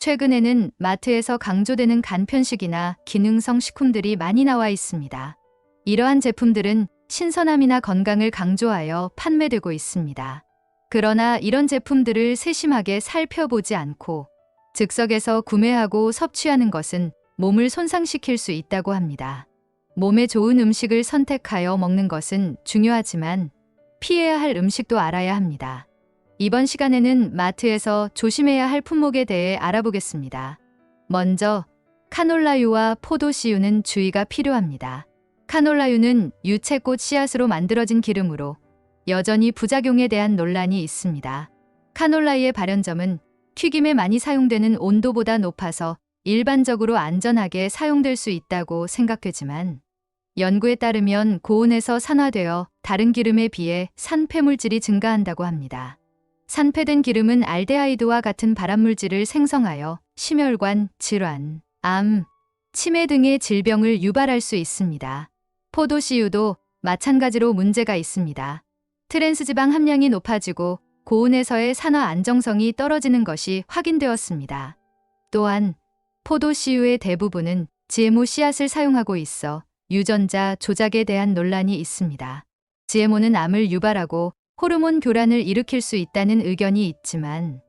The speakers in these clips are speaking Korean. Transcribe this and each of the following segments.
최근에는 마트에서 강조되는 간편식이나 기능성 식품들이 많이 나와 있습니다. 이러한 제품들은 신선함이나 건강을 강조하여 판매되고 있습니다. 그러나 이런 제품들을 세심하게 살펴보지 않고 즉석에서 구매하고 섭취하는 것은 몸을 손상시킬 수 있다고 합니다. 몸에 좋은 음식을 선택하여 먹는 것은 중요하지만 피해야 할 음식도 알아야 합니다. 이번 시간에는 마트에서 조심해야 할 품목에 대해 알아보겠습니다. 먼저 카놀라유와 포도씨유는 주의가 필요합니다. 카놀라유는 유채꽃 씨앗으로 만들어진 기름으로 여전히 부작용에 대한 논란이 있습니다. 카놀라유의 발현점은 튀김에 많이 사용되는 온도보다 높아서 일반적으로 안전하게 사용될 수 있다고 생각되지만 연구에 따르면 고온에서 산화되어 다른 기름에 비해 산패물질이 증가한다고 합니다. 산패된 기름은 알데하이드와 같은 발암물질을 생성하여 심혈관 질환, 암, 치매 등의 질병을 유발할 수 있습니다. 포도씨유도 마찬가지로 문제가 있습니다. 트랜스지방 함량이 높아지고 고온에서의 산화 안정성이 떨어지는 것이 확인되었습니다. 또한 포도씨유의 대부분은 GMO 씨앗을 사용하고 있어 유전자 조작에 대한 논란이 있습니다. GMO는 암을 유발하고 호르몬 교란을 일으킬 수 있다는 의견이 있지만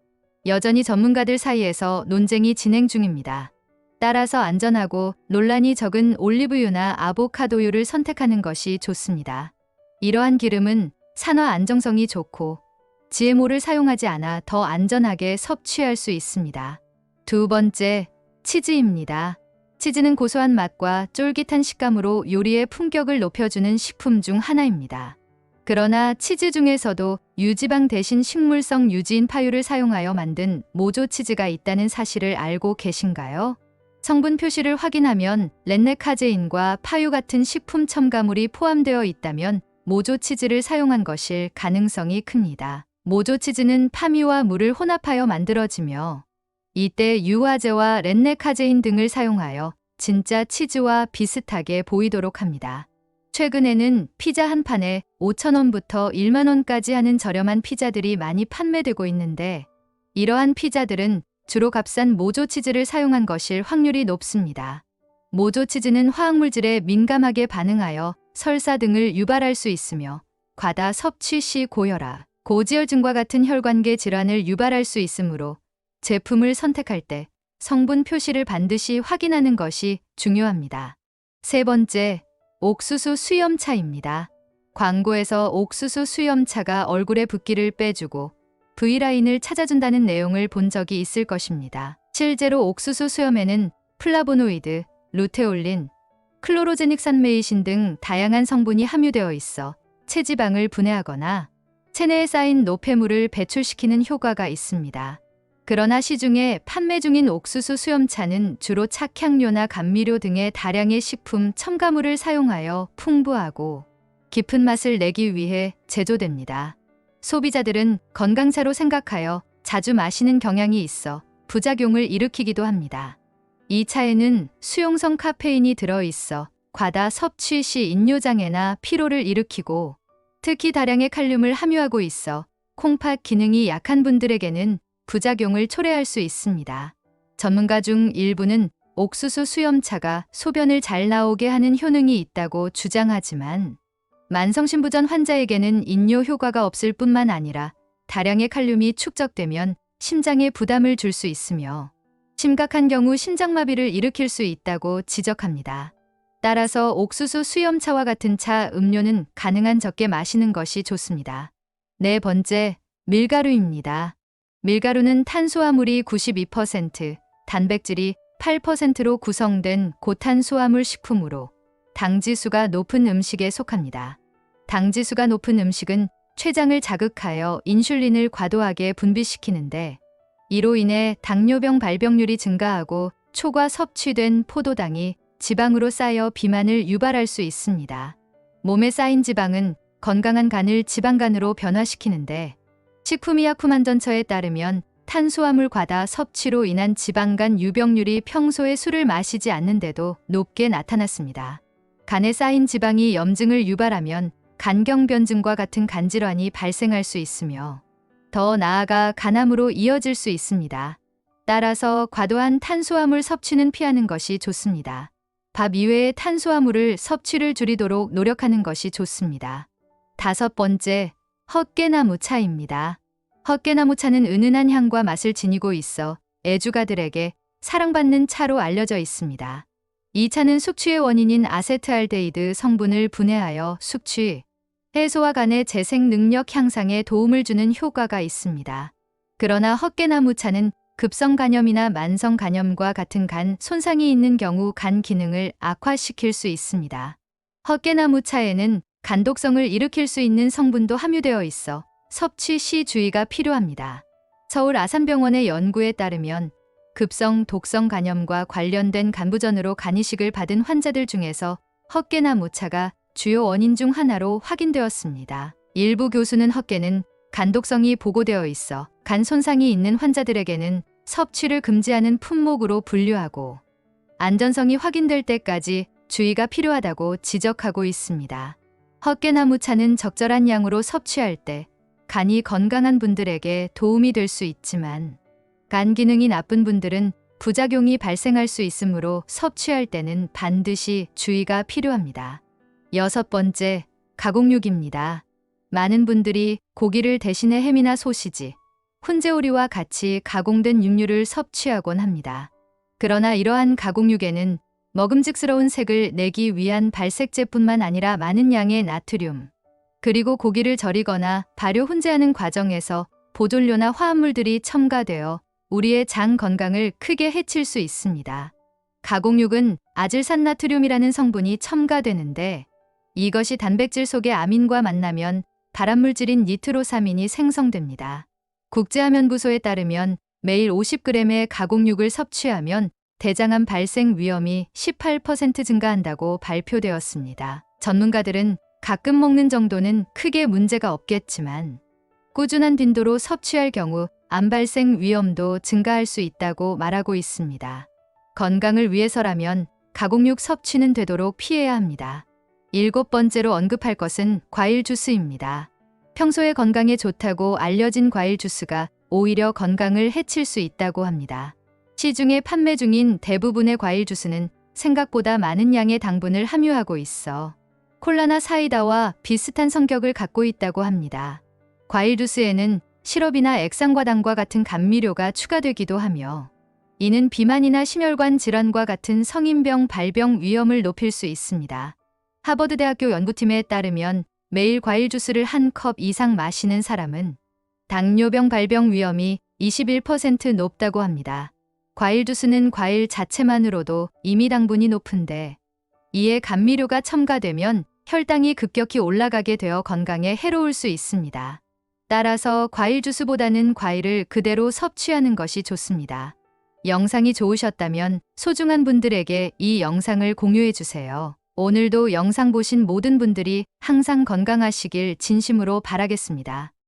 여전히 전문가들 사이에서 논쟁이 진행 중입니다. 따라서 안전하고 논란이 적은 올리브유나 아보카도유를 선택하는 것이 좋습니다. 이러한 기름은 산화 안정성이 좋고 GMO를 사용하지 않아 더 안전하게 섭취할 수 있습니다. 두 번째, 치즈입니다. 치즈는 고소한 맛과 쫄깃한 식감으로 요리의 품격을 높여주는 식품 중 하나입니다. 그러나 치즈 중에서도 유지방 대신 식물성 유지인 파유를 사용하여 만든 모조치즈가 있다는 사실을 알고 계신가요? 성분 표시를 확인하면 렌네카제인과 파유 같은 식품 첨가물이 포함되어 있다면 모조치즈를 사용한 것일 가능성이 큽니다. 모조치즈는 파미와 물을 혼합하여 만들어지며 이때 유화제와 렌네카제인 등을 사용하여 진짜 치즈와 비슷하게 보이도록 합니다. 최근에는 피자 한 판에 5,000원부터 10,000원까지 하는 저렴한 피자들이 많이 판매되고 있는데 이러한 피자들은 주로 값싼 모조치즈를 사용한 것일 확률이 높습니다. 모조치즈는 화학물질에 민감하게 반응하여 설사 등을 유발할 수 있으며 과다 섭취 시 고혈압, 고지혈증과 같은 혈관계 질환을 유발할 수 있으므로 제품을 선택할 때 성분 표시를 반드시 확인하는 것이 중요합니다. 세 번째, 옥수수 수염차입니다. 광고에서 옥수수 수염차가 얼굴에 붓기를 빼주고 V라인을 찾아준다는 내용을 본 적이 있을 것입니다. 실제로 옥수수 수염에는 플라보노이드, 루테올린, 클로로제닉 산메이신 등 다양한 성분이 함유되어 있어 체지방을 분해하거나 체내에 쌓인 노폐물을 배출시키는 효과가 있습니다. 그러나 시중에 판매 중인 옥수수 수염차는 주로 착향료나 감미료 등의 다량의 식품 첨가물을 사용하여 풍부하고 깊은 맛을 내기 위해 제조됩니다. 소비자들은 건강차로 생각하여 자주 마시는 경향이 있어 부작용을 일으키기도 합니다. 이 차에는 수용성 카페인이 들어있어 과다 섭취 시 인뇨장애나 피로를 일으키고 특히 다량의 칼륨을 함유하고 있어 콩팥 기능이 약한 분들에게는 부작용을 초래할 수 있습니다. 전문가 중 일부는 옥수수 수염차가 소변을 잘 나오게 하는 효능이 있다고 주장하지만 만성신부전 환자에게는 인뇨 효과가 없을 뿐만 아니라 다량의 칼륨이 축적되면 심장에 부담을 줄 수 있으며 심각한 경우 심장마비를 일으킬 수 있다고 지적합니다. 따라서 옥수수 수염차와 같은 차, 음료는 가능한 적게 마시는 것이 좋습니다. 네 번째, 밀가루입니다. 밀가루는 탄수화물이 92%, 단백질이 8%로 구성된 고탄수화물 식품으로 당지수가 높은 음식에 속합니다. 당지수가 높은 음식은 췌장을 자극하여 인슐린을 과도하게 분비시키는데 이로 인해 당뇨병 발병률이 증가하고 초과 섭취된 포도당이 지방으로 쌓여 비만을 유발할 수 있습니다. 몸에 쌓인 지방은 건강한 간을 지방간으로 변화시키는데 식품의약품안전처에 따르면 탄수화물 과다 섭취로 인한 지방간 유병률이 평소에 술을 마시지 않는데도 높게 나타났습니다. 간에 쌓인 지방이 염증을 유발하면 간경변증과 같은 간질환이 발생할 수 있으며 더 나아가 간암으로 이어질 수 있습니다. 따라서 과도한 탄수화물 섭취는 피하는 것이 좋습니다. 밥 이외의 탄수화물을 섭취를 줄이도록 노력하는 것이 좋습니다. 5번째, 헛개나무 차입니다. 헛개나무 차는 은은한 향과 맛을 지니고 있어 애주가들에게 사랑받는 차로 알려져 있습니다. 이 차는 숙취의 원인인 아세트알데히드 성분을 분해하여 숙취, 해소와 간의 재생 능력 향상에 도움을 주는 효과가 있습니다. 그러나 헛개나무 차는 급성 간염이나 만성 간염과 같은 간 손상이 있는 경우 간 기능을 악화시킬 수 있습니다. 헛개나무 차에는 간독성을 일으킬 수 있는 성분도 함유되어 있어 섭취 시 주의가 필요합니다. 서울 아산병원의 연구에 따르면 급성 독성 간염과 관련된 간부전으로 간이식을 받은 환자들 중에서 헛개나무 차가 주요 원인 중 하나로 확인되었습니다. 일부 교수는 헛개는 간독성이 보고되어 있어 간 손상이 있는 환자들에게는 섭취를 금지하는 품목으로 분류하고 안전성이 확인될 때까지 주의가 필요하다고 지적하고 있습니다. 헛개나무 차는 적절한 양으로 섭취할 때 간이 건강한 분들에게 도움이 될 수 있지만 간 기능이 나쁜 분들은 부작용이 발생할 수 있으므로 섭취할 때는 반드시 주의가 필요합니다. 6번째, 가공육입니다. 많은 분들이 고기를 대신해 햄이나 소시지, 훈제오리와 같이 가공된 육류를 섭취하곤 합니다. 그러나 이러한 가공육에는 먹음직스러운 색을 내기 위한 발색제뿐만 아니라 많은 양의 나트륨, 그리고 고기를 절이거나 발효 훈제하는 과정에서 보존료나 화합물들이 첨가되어 우리의 장 건강을 크게 해칠 수 있습니다. 가공육은 아질산나트륨이라는 성분이 첨가되는데 이것이 단백질 속의 아민과 만나면 발암물질인 니트로사민이 생성됩니다. 국제암연구소에 따르면 매일 50g의 가공육을 섭취하면 대장암 발생 위험이 18% 증가한다고 발표되었습니다. 전문가들은 가끔 먹는 정도는 크게 문제가 없겠지만 꾸준한 빈도로 섭취할 경우 암 발생 위험도 증가할 수 있다고 말하고 있습니다. 건강을 위해서라면 가공육 섭취는 되도록 피해야 합니다. 7번째로 언급할 것은 과일 주스입니다. 평소에 건강에 좋다고 알려진 과일 주스가 오히려 건강을 해칠 수 있다고 합니다. 시중에 판매 중인 대부분의 과일 주스는 생각보다 많은 양의 당분을 함유하고 있어 콜라나 사이다와 비슷한 성격을 갖고 있다고 합니다. 과일 주스에는 시럽이나 액상과당과 같은 감미료가 추가되기도 하며 이는 비만이나 심혈관 질환과 같은 성인병 발병 위험을 높일 수 있습니다. 하버드대학교 연구팀에 따르면 매일 과일 주스를 한 컵 이상 마시는 사람은 당뇨병 발병 위험이 21% 높다고 합니다. 과일 주스는 과일 자체만으로도 이미 당분이 높은데 이에 감미료가 첨가되면 혈당이 급격히 올라가게 되어 건강에 해로울 수 있습니다. 따라서 과일 주스보다는 과일을 그대로 섭취하는 것이 좋습니다. 영상이 좋으셨다면 소중한 분들에게 이 영상을 공유해 주세요. 오늘도 영상 보신 모든 분들이 항상 건강하시길 진심으로 바라겠습니다.